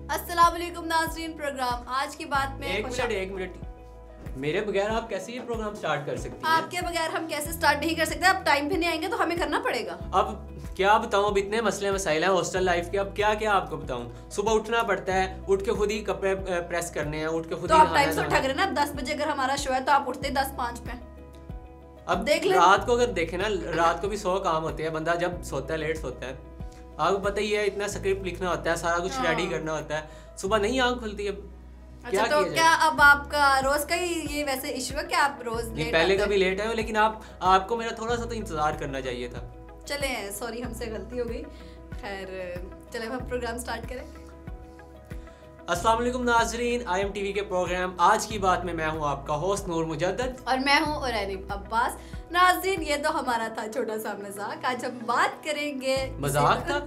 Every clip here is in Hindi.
अस्सलाम वालेकुम नाज़रीन, प्रोग्राम आज की बात में एक मिनट मेरे बगैर आप कैसे ये प्रोग्राम स्टार्ट कर सकती हैं? आपके बगैर हम कैसे स्टार्ट नहीं कर सकते। अब टाइम पे नहीं आएंगे तो हमें करना पड़ेगा। अब क्या बताऊं, अब इतने मसले मसाइल हैं हॉस्टल लाइफ के, अब क्या क्या आपको बताऊं। सुबह उठना पड़ता है, उठ के खुद ही कपड़े प्रेस करने हैं, उठ के खुद तो ही आप टाइम से उठा करें ना। 10 बजे अगर हमारा शो है तो आप उठते 10:05 पे। अब देख रात को अगर देखे ना, रात को भी 100 काम होते हैं। बंदा जब सोता है लेट सोता है, आपको पता ही है, इतना स्क्रिप्ट लिखना होता है, सारा कुछ रेडी करना होता है, सुबह नहीं आंख खुलती है। अच्छा, तो क्या अब आपका रोज का ही ये वैसे इशू है कि आप रोज लेट? पहले कभी लेट आए हो, लेकिन आपको मेरा थोड़ा सा तो इंतजार करना चाहिए था। चले, सॉरी हमसे गलती हो गई। खैर चले हम प्रोग्राम स्टार्ट करें। अस्सलाम वालेकुम नाजरीन, IMTV के प्रोग्राम आज की बात में मैं हूं आपका होस्ट नूर मुजद्दद और मैं हूं उरैनिब अब्बास। नाजरीन, ये तो हमारा था छोटा सा मजाक। आज हम बात करेंगे। मजाक था?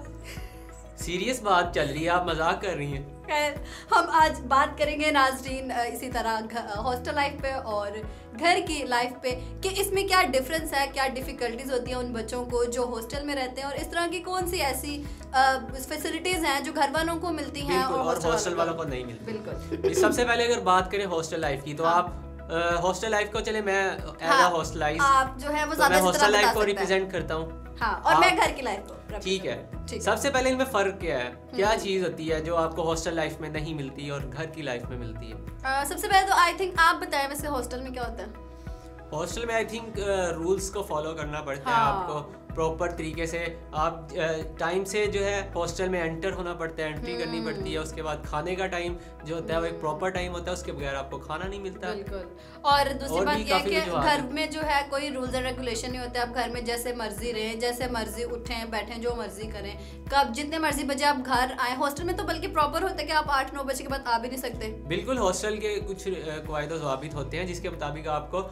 सीरियस बात चल रही है, आप मजाक कर रही हैं। खैर हम आज बात करेंगे नाजरीन इसी तरह हॉस्टल लाइफ पे और घर की लाइफ पे कि इसमें क्या डिफरेंस है, क्या डिफ़िकल्टीज होती हैं उन बच्चों को जो हॉस्टल में रहते हैं, और इस तरह की कौन सी ऐसी फैसिलिटीज हैं जो घर वालों को मिलती हैं और हॉस्टल वालों को नहीं मिलती। बिल्कुल। सबसे पहले अगर बात करें हॉस्टल लाइफ की, तो आप हॉस्टल लाइफ को, चले मैं एज अ हॉस्टलाइज आप जो है वो ज़्यादा हॉस्टल लाइफ को रिप्रेजेंट करता हूँ। हाँ, और मैं घर की लाइफ को। ठीक है, सबसे पहले इनमें फर्क क्या है, क्या चीज होती है जो आपको हॉस्टल लाइफ में नहीं मिलती और घर की लाइफ में मिलती है? सबसे पहले तो आई थिंक आप बताएं वैसे हॉस्टल में क्या होता है। हॉस्टल में आई थिंक रूल्स को फॉलो करना पड़ता है आपको प्रॉपर तरीके से। आप टाइम से जो है हॉस्टल में एंटर होना पड़ता है, एंट्री करनी पड़ती है। उसके बाद खाने का टाइम जो होता है वो एक प्रॉपर टाइम होता है, उसके बगैर आपको खाना नहीं मिलता। बिल्कुल। और दूसरी बात यह है कि घर में जो है कोई रूल्स एंड रेगुलेशन नहीं होते। आप घर में जैसे मर्जी रहें, जैसे मर्जी उठें बैठें, जो मर्जी करें, कब जितने मर्जी बजे आप घर आए। हॉस्टल में तो बल्कि प्रॉपर होता है कि आप 8-9 बजे के बाद आ भी नहीं सकते। बिल्कुल, हॉस्टल के कुछ क़वायद ज़वाबित होते हैं जिसके मुताबिक आपको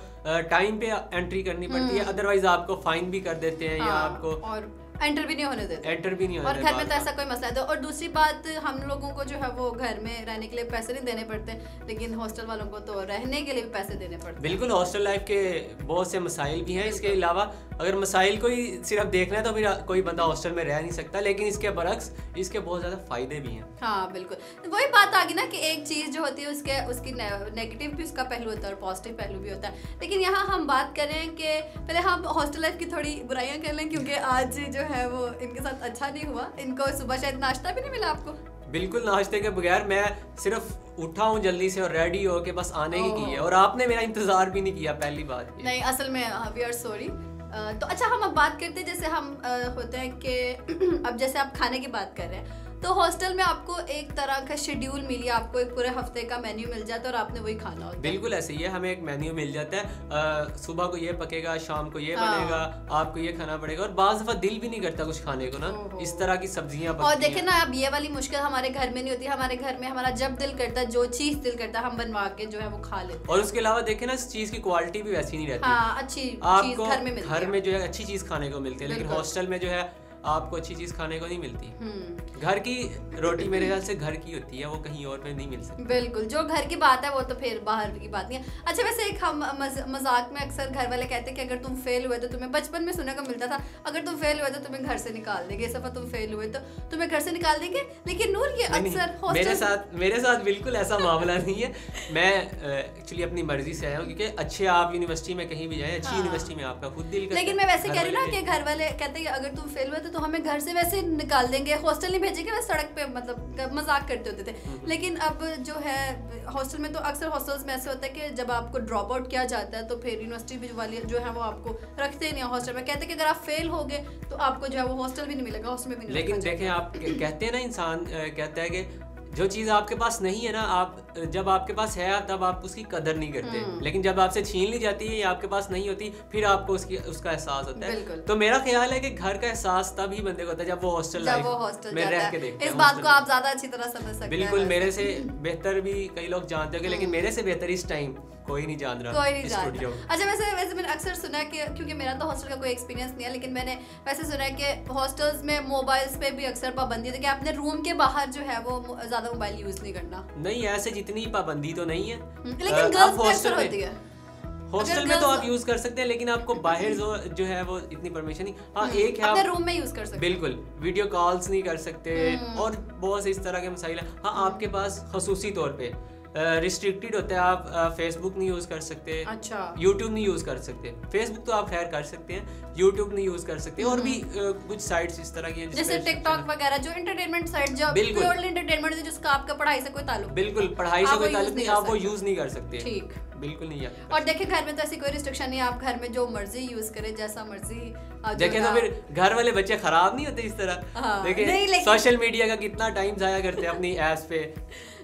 टाइम पे एंट्री करनी पड़ती है, अदरवाइज आपको फाइन भी कर देते हैं या आपको और एंटर भी नहीं होने देते। एंटर भी नहीं होने और घर में तो ऐसा कोई मसला है। और दूसरी बात, हम लोगों को जो है वो घर में रहने के लिए पैसे नहीं देने पड़ते, लेकिन हॉस्टल वालों को तो रहने के लिए भी पैसे देने पड़ते हैं। बिल्कुल, हॉस्टल लाइफ के बहुत से मसाइल भी हैं। इसके अलावा अगर मसाइल को ही सिर्फ देखना है तो फिर कोई बंदा हॉस्टल में रह नहीं सकता, लेकिन इसके बरक्स इसके बहुत ज़्यादा फायदे भी हैं। हाँ बिल्कुल, वही बात आ गई ना कि एक चीज़ जो होती है उसकी नेगेटिव भी उसका पहलू होता है और पॉजिटिव पहलू भी होता है। लेकिन यहाँ हम बात करें कि पहले हम हॉस्टल लाइफ की थोड़ी बुराइयाँ कर लें, क्योंकि आज जो है वो इनके साथ अच्छा नहीं हुआ। इनको सुबह शायद नाश्ता भी नहीं मिला आपको। बिल्कुल, नाश्ते के बगैर मैं सिर्फ उठा हूँ जल्दी से और रेडी हो के बस आने की है, और आपने मेरा इंतजार भी नहीं किया। पहली बात नहीं, असल में वी आर सॉरी। तो अच्छा, हम अब बात करते हैं जैसे हम होते हैं कि अब जैसे आप खाने की बात कर रहे हैं, तो हॉस्टल में आपको एक तरह का शेड्यूल मिली, आपको एक पूरे हफ्ते का मेन्यू मिल जाता है और आपने वही खाना होता है। बिल्कुल ऐसे ही है, हमें एक मेन्यू मिल जाता है। सुबह को ये पकेगा, शाम को ये बनेगा, आपको ये खाना पड़ेगा। और बाज़ दफ़ा दिल भी नहीं करता कुछ खाने को ना, इस तरह की सब्जियां और देखे ना, अब ये वाली मुश्किल हमारे घर में नहीं होती। हमारे घर में हमारा जब दिल करता है, जो चीज़ दिल करता है, हम बनवा के जो है वो खा लेते हैं। और उसके अलावा देखे ना, इस चीज़ की क्वालिटी भी वैसी नहीं रहती। हाँ, अच्छी आपको घर में मिलती है। घर में जो है अच्छी चीज़ खाने को मिलती है, लेकिन हॉस्टल में जो है आपको अच्छी चीज खाने को नहीं मिलती। घर की रोटी मेरे ख्याल से घर की होती है, वो कहीं और पे नहीं मिल सकती। बिल्कुल, जो घर की बात है वो तो फिर बाहर की बात नहीं है। अच्छा, वैसे एक हम मजाक में अक्सर घर वाले कहते हैं कि अगर तुम फेल हुए तो तुम्हें, बचपन में सुनने को मिलता था, अगर तुम फेल हुए तो तुम्हें घर से निकाल देंगे। इस दफा तुम फेल हुए तो तुम्हें घर से निकाल देंगे। लेकिन नूर, ये अक्सर मेरे साथ बिल्कुल ऐसा मामला नहीं है। मैं एक्चुअली अपनी मर्जी से आया हूँ, क्योंकि अच्छे आप यूनिवर्सिटी में कहीं भी जाए, अच्छी यूनिवर्सिटी में आपका खुद दिल करता है। लेकिन मैं वैसे कह रही हूँ ना कि घर वाले कहते हैं कि अगर तुम फेल हुए तो हमें घर से वैसे निकाल देंगे, हॉस्टल नहीं भेजेंगे। वैसे सड़क पे मतलब मजाक करते होते थे। लेकिन अब जो है हॉस्टल में तो अक्सर हॉस्टल्स में ऐसे होता है कि जब आपको ड्रॉप आउट किया जाता है तो फिर यूनिवर्सिटी वाले जो है वो आपको रखते नहीं है हॉस्टल में। कहते हैं कि अगर आप फेल हो गए तो आपको जो है वो हॉस्टल भी नहीं मिलेगा, हॉस्टल में भी नहीं। लेकिन देखें, आप कहते हैं ना, इंसान कहता है कि जो चीज़ आपके पास नहीं है ना, आप जब आपके पास है तब आप उसकी कदर नहीं करते, लेकिन जब आपसे छीन ली जाती है या आपके पास नहीं होती फिर आपको उसका एहसास होता है। तो मेरा ख्याल है कि घर का एहसास तभी बंदे को होता है जब वो हॉस्टल लाइफ में रह के देखता है। इस बात को आप ज्यादा अच्छी तरह समझ सकते हैं। बिल्कुल, मेरे से बेहतर भी कई लोग जानते होंगे, लेकिन मेरे से बेहतर इस टाइम कोई नहीं जान रहा, कोई नहीं जान रहा। अच्छा, वैसे मैंने अक्सर सुना है कि, क्योंकि मेरा तो हॉस्टल का कोई एक्सपीरियंस नहीं है, लेकिन मैंने वैसे सुना है कि हॉस्टल्स में मोबाइल्स पे भी अक्सर पाबंदी है कि अपने रूम के बाहर जो है वो ज्यादा मोबाइल यूज नहीं करना। नहीं, ऐसे जितनी पाबंदी तो नहीं है, लेकिन गर्ल्स में अक्सर होती है। हॉस्टल में तो आप यूज कर सकते हैं, लेकिन आपको बाहर जो है वो इतनी परमिशन नहीं। हाँ, एक है अपने रूम में यूज कर सकते हैं, बिल्कुल वीडियो कॉल्स नहीं कर सकते और बहुत से इस तरह के मसाइल हैं। हाँ, आपके पास खसूसी तौर पे रिस्ट्रिक्टेड होता है, आप फेसबुक नहीं यूज कर सकते, अच्छा, यूट्यूब नहीं यूज कर सकते। फेसबुक तो आप खैर कर सकते हैं, यूट्यूब नहीं यूज कर सकते, और भी कुछ साइट्स इस तरह की हैं जैसे टिकटॉक वगैरह, जो एंटरटेनमेंट साइट, जो प्योरली एंटरटेनमेंट है, जिसका आपका पढ़ाई से कोई ताल्लुक, बिल्कुल पढ़ाई से कोई ताल्लुक नहीं, आप वो यूज नहीं कर सकते। ठीक, बिल्कुल नहीं है। और देखिए घर में तो ऐसी कोई रिस्ट्रिक्शन नहीं है, आप घर में जो मर्जी यूज करें, जैसा मर्जी। देखें तो फिर घर वाले बच्चे खराब नहीं होते इस तरह। देखिए सोशल मीडिया का कितना टाइम जाया करते हैं अपनी एप्स पे।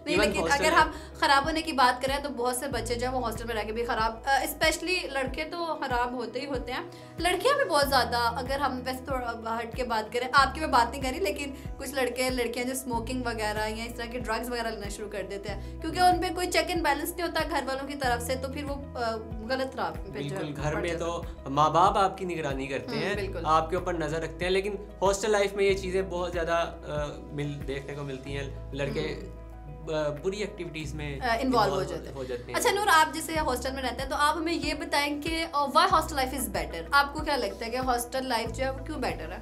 नहीं, लेकिन अगर हम खराब होने की बात करें तो बहुत से बच्चे जो वो हॉस्टल में रह के भी खराब, स्पेशली लड़के तो खराब होते ही होते हैं, लड़कियां भी बहुत ज़्यादा। अगर हम वैसे थोड़ा हट के बात करें, आपकी मैं बात नहीं करी, लेकिन कुछ लड़के लड़कियां जो स्मोकिंग वगैरह या इस तरह के ड्रग्स वगैरह लेना शुरू कर देते हैं, क्योंकि उन पर कोई चेक एंड बैलेंस नहीं होता घर वालों की तरफ से, तो फिर वो गलत राह पे। बिल्कुल, घर में तो माँ बाप आपकी निगरानी करते हैं, आपके ऊपर नजर रखते हैं, लेकिन हॉस्टल लाइफ में ये चीज़ें बहुत ज़्यादा देखने को मिलती हैं। लड़के बुरी एक्टिविटीज में इन्वॉल्व हो जाते हैं। अच्छा नूर, आप जैसे हॉस्टल में रहते हैं, तो आप हमें ये बताएं कि why hostel life is better. आपको क्या लगता है कि हॉस्टल लाइफ जो है वो क्यों बेटर है?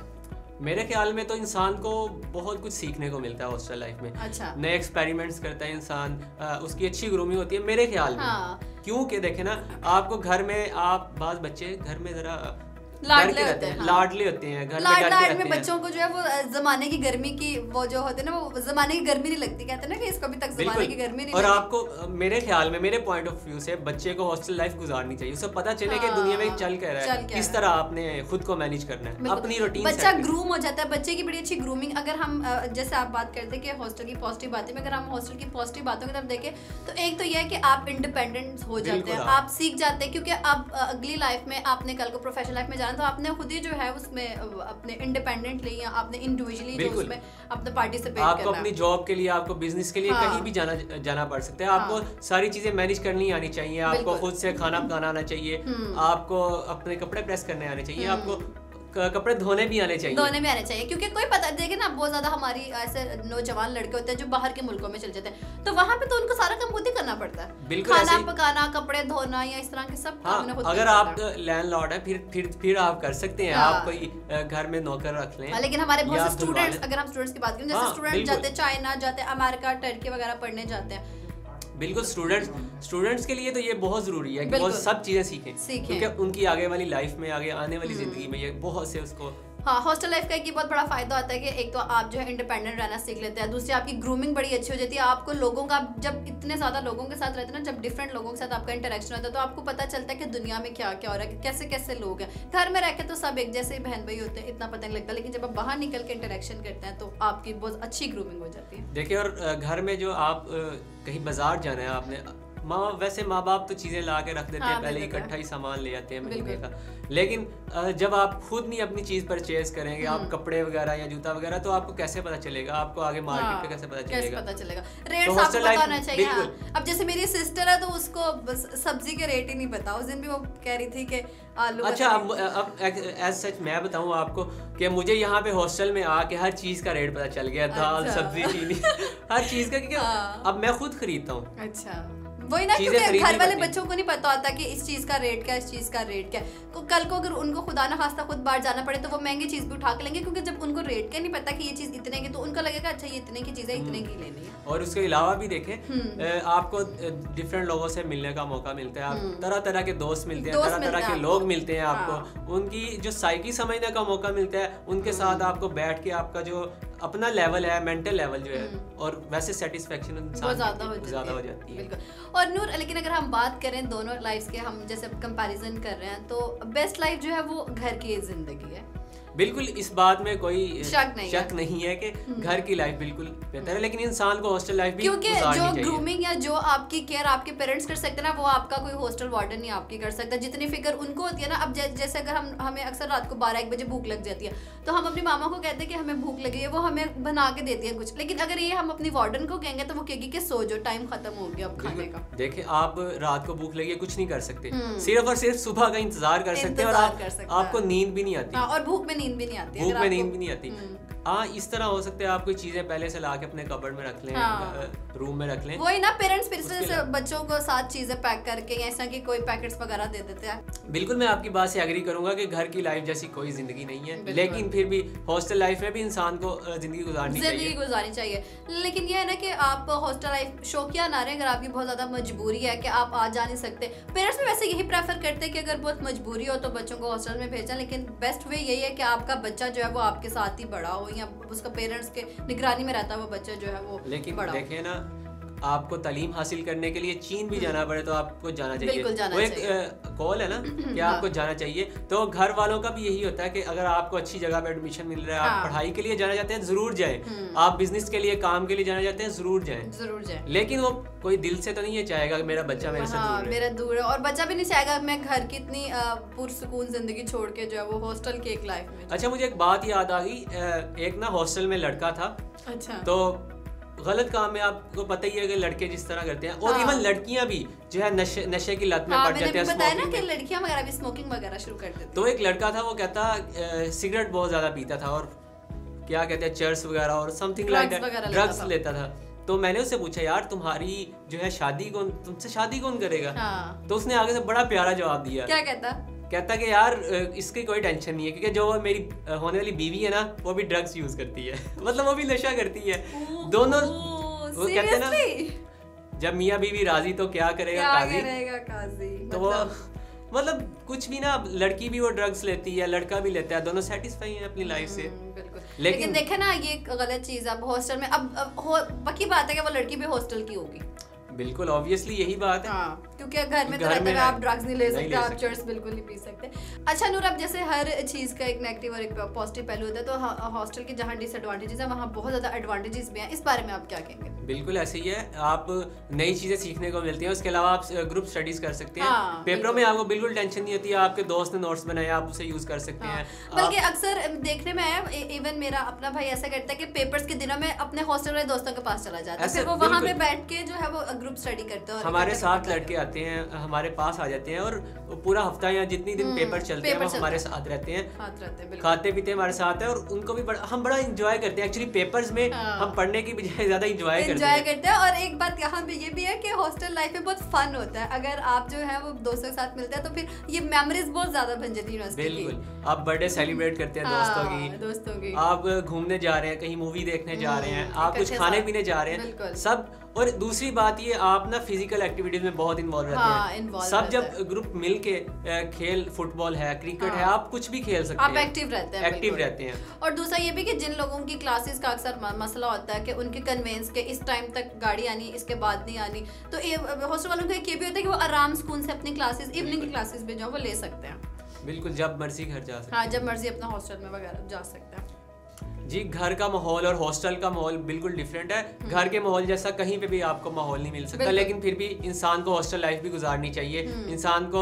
मेरे ख्याल में तो इंसान को बहुत कुछ सीखने को मिलता है हॉस्टल लाइफ में। अच्छा, नए एक्सपेरिमेंट्स करता है इंसान, उसकी अच्छी ग्रूमिंग होती है मेरे ख्याल में। हाँ। क्योंकि देखे ना, आपको घर में आप बाज बच्चे घर में जरा लाडले होते हैं, लाडले होते हैं, घर लाड में बच्चों को जो है वो जमाने की गर्मी की वो जो होते हैं ना, वो जमाने की गर्मी नहीं लगती, कहते हैं ना कि इसको अभी तक जमाने की गर्मी नहीं और लगी। आपको मेरे ख्याल में, मेरे पॉइंट ऑफ व्यू से, बच्चे को हॉस्टल लाइफ गुजारनी चाहिए, उसे पता चले कि दुनिया में चल क्या रहा है, किस तरह आपने खुद को मैनेज करना है, अपनी रूटीन। बच्चा ग्रूम हो जाता है, बच्चे की बड़ी अच्छी ग्रूमिंग। अगर हम जैसे आप बात करते हैं कि हॉस्टल की पॉजिटिव बातें में, अगर हम हॉस्टल की पॉजिटिव बातों की तरफ देखें तो एक तो यह है कि आप इंडिपेंडेंट हो जाते हैं, आप सीख जाते हैं, क्योंकि अब अगली लाइफ में आपने कल को प्रोफेशनल लाइफ में जाना, तो आपने खुद ही जो है उसमें अपने इंडिपेंडेंटली या आपने इंडिविजुअली जो उसमें अपने पार्टिसिपेट करना है। आपको अपनी जॉब के लिए, आपको बिजनेस के लिए कहीं भी जाना पड़ सकता है। आपको सारी चीजें मैनेज करनी आनी चाहिए, आपको खुद से खाना पकाना आना चाहिए, आपको अपने कपड़े प्रेस करने आने चाहिए, आपको कपड़े धोने भी आने चाहिए, क्योंकि कोई पता देखे ना, बहुत ज्यादा हमारी ऐसे नौजवान लड़के होते हैं जो बाहर के मुल्कों में चले जाते हैं, तो वहाँ पे तो उनको सारा काम खुद ही करना पड़ता है, खाना पकाना, कपड़े धोना या इस तरह के सब काम खुद। अगर आप लैंडलॉर्ड है फिर आप कर सकते हैं, आप कोई घर में नौकर रख लें। लेकिन हमारे बहुत से स्टूडेंट्स, अगर हम स्टूडेंट्स की बात करें, जैसे स्टूडेंट जाते हैं चाइना, जाते हैं अमेरिका, टर्की वगैरह पढ़ने जाते हैं। बिल्कुल, स्टूडेंट्स के लिए तो ये बहुत जरूरी है कि वो सब चीजें सीखें, क्योंकि उनकी आगे वाली लाइफ में, आगे आने वाली जिंदगी में ये बहुत से उसको। हाँ, हॉस्टल लाइफ का एक बहुत बड़ा फायदा होता है कि एक तो आप जो है इंडिपेंडेंट रहना सीख लेते हैं, दूसरी आपकी ग्रूमिंग बड़ी अच्छी हो जाती है। आपको लोगों का, जब इतने ज्यादा लोगों के साथ रहते हैं ना, जब डिफरेंट लोगों के साथ आपका इंटरेक्शन होता है, तो आपको पता चलता है कि दुनिया में क्या क्या हो रहा है, कैसे कैसे लोग हैं। घर में रह के तो सब एक जैसे बहन भाई होते हैं, इतना पता नहीं लगता, लेकिन जब आप बाहर निकल के इंटरेक्शन करते हैं तो आपकी बहुत अच्छी ग्रूमिंग हो जाती है। देखिए, और घर में जो आप कहीं बाजार जाना है, आपने वैसे माँ बाप तो चीज़ें ला के रख देते हैं, पहले इकट्ठा ही सामान ले आते हैं महीने का, लेकिन जब आप खुद नहीं अपनी चीज़ परचेज करेंगे, आप कपड़े वगैरह या जूता वगैरह, तो आपको कैसे पता चलेगा, आपको आगे मार्केट पे कैसे पता चलेगा? रेट्स आपको पता होना चाहिए। अब जैसे मेरी सिस्टर है तो उसको सब्जी के रेट ही नहीं पता, उस दिन भी वो कह रही थी कि आलू। अच्छा, अब एज सच मैं बताऊँ आपको कि मुझे यहाँ पे हॉस्टल में आके हर चीज़ का रेट पता चल गया, दाल सब्जी चीनी हर चीज़ का, क्योंकि अब मैं खुद खरीदता हूँ। अच्छा, वही ना, क्योंकि घर वाले बच्चों को नहीं पता होता कि इस चीज का रेट क्या है, इस चीज का रेट क्या है। तो कल को अगर उनको खुदा ना खास्ता खुद बाहर जाना पड़े तो वो महंगी चीज भी उठा के लेंगे, क्योंकि जब उनको रेट का नहीं पता कि ये चीज इतने की, तो उनका लगेगा अच्छा ये इतने की चीज है, इतने की लेनी है। और उसके अलावा भी देखें, आपको डिफरेंट लोगों से मिलने का मौका मिलता है, तरह तरह के दोस्त मिलते हैं, तरह तरह के लोग मिलते हैं आपको, उनकी जो साइकी समझने का मौका मिलता है, उनके साथ आपको बैठ के आपका जो अपना लेवल है, मेंटल लेवल जो है, और वैसे सेटिस्फेक्शन इंसान ज़्यादा हो जाती है। और नूर, लेकिन अगर हम बात करें दोनों लाइफ्स के, हम जैसे कंपैरिजन कर रहे हैं, तो बेस्ट लाइफ जो है वो घर की जिंदगी है। बिल्कुल, इस बात में कोई शक नहीं है कि घर की लाइफ बिल्कुल बेहतर है, लेकिन इंसान को हॉस्टल लाइफ भी क्योंकि जो ग्रूमिंग या जो आपकी केयर आपके पेरेंट्स कर सकते हैं ना, वो आपका कोई हॉस्टल वार्डन नहीं आपकी कर सकता। जितनी फिक्र उनको होती है ना, अब जैसे अगर हमें अक्सर रात को 12-1 बजे भूख लग जाती है, तो हम अपनी मामा को कहते हैं कि हमें भूख लगी है, वो हमें बना के देती है कुछ, लेकिन अगर ये हम अपनी वार्डन को कहेंगे तो वो कहेगी कि सो जो, टाइम खत्म हो गया अब खाने का। देखिए, आप रात को भूख लगी है, कुछ नहीं कर सकते, सिर्फ और सिर्फ सुबह का इंतजार कर सकते हैं, और आपको नींद भी नहीं आती, और भूख में नींद भी नहीं आती, हाँ, इस तरह हो सकता है आप कोई चीजें पहले से ला के अपने कबर्ड में रख लें, रूम में रख लें। वही ना, पेरेंट्स फिर से बच्चों को साथ चीजें पैक करके ऐसा कि कोई पैकेट्स वगैरह दे देते हैं। बिल्कुल, मैं आपकी बात से एग्री करूंगा कि घर की लाइफ जैसी कोई जिंदगी नहीं है, लेकिन फिर भी हॉस्टल लाइफ में भी इंसान को जिंदगी गुजारनी चाहिए। लेकिन ये है ना कि आप हॉस्टल लाइफ शौकिया ना रहे, अगर आपकी बहुत ज्यादा मजबूरी है कि आप आ जा नहीं सकते। पेरेंट्स भी वैसे यही प्रेफर करते हैं कि अगर बहुत मजबूरी हो तो बच्चों को हॉस्टल में भेजें, लेकिन बेस्ट वे यही है कि आपका बच्चा जो है वो आपके साथ ही बड़ा हो या उसका पेरेंट्स के निगरानी में रहता है वो बच्चा जो है वो। लेकिन देखें ना, आपको तालीम हासिल करने के लिए चीन भी जाना पड़े तो आपको जाना चाहिए, वो एक कॉल है ना कि आपको जाना चाहिए। तो घर वालों का भी यही होता है कि अगर आपको अच्छी जगह पे एडमिशन मिल रहा है, आप पढ़ाई के लिए जाना चाहते हैं, जरूर जाएं। आप बिजनेस के लिए, काम के लिए जाना चाहते हैं, जरूर जाएं। लेकिन वो कोई दिल से तो नहीं ये चाहेगा कि मेरा बच्चा मेरे से दूर है, और बच्चा भी नहीं चाहेगा मैं घर की इतनी पुरसुकून जिंदगी छोड़ के जो है वो हॉस्टल की एक लाइफ में। अच्छा, मुझे एक बात याद आ गई, एक ना हॉस्टल में लड़का था। अच्छा। तो गलत काम में आपको पता ही है कि लड़के जिस तरह करते हैं, और इवन लड़कियां भी जो है नशे की लत में पड़ जाती हैं। बताया ना कि लड़कियां वगैरह भी स्मोकिंग वगैरह शुरू कर देती हैं। तो एक लड़का था, वो कहता सिगरेट बहुत ज्यादा पीता था और क्या कहते हैं चर्स वगैरह और समथिंग लाइक दैट, ड्रग्स लेता था। तो मैंने उससे पूछा, यार तुम्हारी जो है तुमसे शादी कौन करेगा? तो उसने आगे से बड़ा प्यारा जवाब दिया। क्या कहता कि यार इसकी कोई टेंशन नहीं है, क्योंकि जो मेरी होने वाली बीवी है ना वो भी ड्रग्स यूज करती है। मतलब वो भी नशा करती है। दोनों वो कहते हैं ना, जब मियाँ बीवी राजी तो क्या करेगा काजी। तो वो मतलब कुछ भी ना, लड़की भी वो ड्रग्स लेती है, लड़का भी लेता है, दोनों सेटिस्फाई हैं अपनी लाइफ से। लेकिन देखे ना, ये गलत चीज है। अब हॉस्टल में अब पक्की बात है कि वो लड़की भी हॉस्टल की होगी। बिल्कुल ऑब्वियसली यही बात है। क्योंकि घर में तो रहते हुए आप ड्रग्स नहीं ले सकते, आप चर्स बिल्कुल नहीं पी सकते। अच्छा नूर, अब जैसे हर चीज़ का एक नेगेटिव और एक पॉजिटिव पहलू होता है, तो हॉस्टल के जहाँ डिसएडवांटेजेस है वहाँ बहुत ज़्यादा एडवांटेजेस भी हैं। इस बारे में आप क्या कहेंगे? बिल्कुल ऐसे ही है, आप नई चीज़ें सीखने को मिलती हैं। उसके अलावा आप ग्रुप स्टडीज कर सकते हैं। पेपरों में आपको बिल्कुल टेंशन नहीं होती है, आपके दोस्त ने नोट्स बनाए, आप उसे यूज कर सकते हैं। बल्कि अक्सर देखने में आया, इवन मेरा अपना भाई ऐसा करता है कि पेपर्स के दिनों में अपने हॉस्टल वाले दोस्तों के पास चला जाता है, फिर वो वहाँ पे बैठ के जो है वो ग्रुप स्टडी करते हैं। हमारे साथ लड़के आते हैं, हमारे पास आ जाते हैं, और पूरा हफ्ता या जितनी दिन पेपर चलते हैं वो हमारे साथ रहते हैं, खाते पीते हैं हमारे साथ है, और उनको भी हम बड़ा इंजॉय करते हैं। एक्चुअली पेपर्स में हम पढ़ने की बजाय ज्यादा इंजॉय करते हैं। और एक बात यहाँ पे ये भी है कि हॉस्टल लाइफ में बहुत फन होता है। अगर आप जो है वो दोस्तों के साथ मिलते हैं तो फिर ये मेमोरीज बहुत ज्यादा बन जाती है। बिल्कुल, आप बर्थडे सेलिब्रेट करते हैं दोस्तों की, आप घूमने जा रहे हैं, कहीं मूवी देखने जा रहे हैं, आप कुछ खाने पीने जा रहे हैं, सब। और दूसरी बात ये, आप ना फिजिकल एक्टिविटीज में बहुत इन्वॉल्व रहते हैं। सब जब ग्रुप मिलके खेल, फुटबॉल है, क्रिकेट है, आप कुछ भी खेल सकते हैं, आप एक्टिव रहते हैं। और दूसरा ये भी कि जिन लोगों की क्लासेस का अक्सर मसला होता है कि उनके कन्वेंस के इस टाइम तक गाड़ी आनी, इसके बाद नहीं आनी, तो हॉस्टल वालों का ये भी होता है कि वो आराम सुकून से अपनी क्लासेस, इवनिंग की क्लासेस भी जो वो ले सकते हैं। बिल्कुल, जब मर्जी घर जा सकते हैं। हाँ, जब मर्जी अपना हॉस्टल में वगैरह जा सकते हैं। जी, घर का माहौल और हॉस्टल का माहौल बिल्कुल डिफरेंट है। घर के माहौल जैसा कहीं पे भी आपको माहौल नहीं मिल सकता, लेकिन फिर भी इंसान को हॉस्टल लाइफ भी गुजारनी चाहिए। इंसान को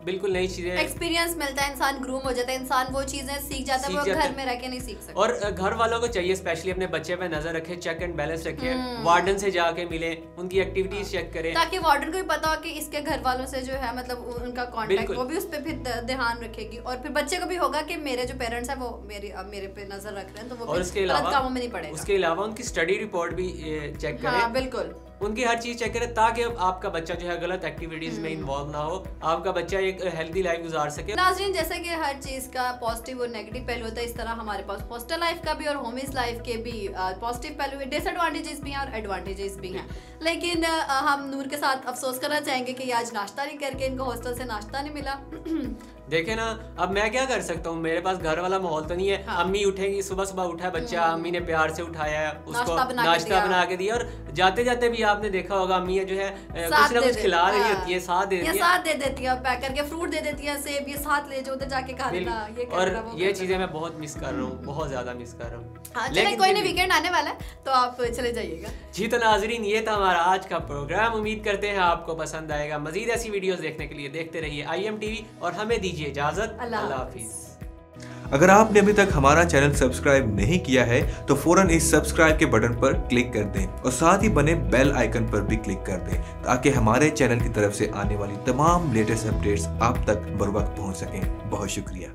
बिल्कुल नई चीजें एक्सपीरियंस मिलता है, इंसान ग्रूम हो जाता है, इंसान वो चीजें सीख जाता है वो घर में रह के नहीं सीख सकता। और घर वालों को चाहिए स्पेशली अपने बच्चे पे नजर रखे, चेक एंड बैलेंस रखे, वार्डन से जाके मिले, उनकी एक्टिविटीज चेक करें, ताकि वार्डन को भी पता हो कि इसके घर वालों से जो है मतलब उनका कॉन्टेक्ट, वो भी उस पर फिर ध्यान रखेगी। और फिर बच्चे को भी होगा कि मेरे जो पेरेंट्स है वो मेरे पे नजर रख रहे हैं, तो वो उसके अलावा उनकी स्टडी रिपोर्ट भी चेक करें। हाँ, बिल्कुल, उनकी हर चीज चेक करें ताकि आपका बच्चा जो है गलत एक्टिविटीज में इन्वॉल्व ना हो, आपका बच्चा एक हेल्दी लाइफ गुजार सके। नाज़रीन, जैसे कि हर चीज का पॉजिटिव और नेगेटिव पहलू होता है, इस तरह हमारे पास हॉस्टल लाइफ का भी और होमलेस लाइफ के भी पॉजिटिव पहलू है, डिसएडवांटेजेस भी हैं और एडवांटेजेस भी हैं। लेकिन हम नूर के साथ अफसोस करना चाहेंगे कि आज नाश्ता नहीं करके इनको हॉस्टल से नाश्ता नहीं मिला। देखे ना, अब मैं क्या कर सकता हूँ, मेरे पास घर वाला माहौल तो नहीं है। हाँ। अम्मी उठेंगी, सुबह सुबह उठा बच्चा, अम्मी ने प्यार से उठाया, उसको नाश्ता बना के दिया, और जाते जाते भी आपने देखा होगा अम्मी जो है कुछ ना कुछ खिला रही होती है, साथ दे देती है, पैक करके फ्रूट दे देती है, सेब, ये साथ ले जाओ, उधर जाके खा लेना। और ये चीजें मैं बहुत मिस कर रहा हूँ, बहुत ज्यादा मिस कर रहा हूँ। लेकिन कोई नहीं, वीकेंड आने वाला है तो आप चले जाइएगा। जी, तो नाजरीन, ये था हमारा आज का प्रोग्राम। उम्मीद करते हैं आपको पसंद आएगा। मजीद ऐसी वीडियोस देखने के लिए देखते रहिए IM TV और हमें दीजिए इजाजत। अल्लाह हाफिज। अगर आपने अभी तक हमारा चैनल सब्सक्राइब नहीं किया है तो फौरन इस सब्सक्राइब के बटन पर क्लिक कर दें और साथ ही बने बेल आइकन पर भी क्लिक कर दें ताकि हमारे चैनल की तरफ से आने वाली तमाम लेटेस्ट अपडेट्स आप तक बर वक्त पहुंच सकें। बहुत शुक्रिया।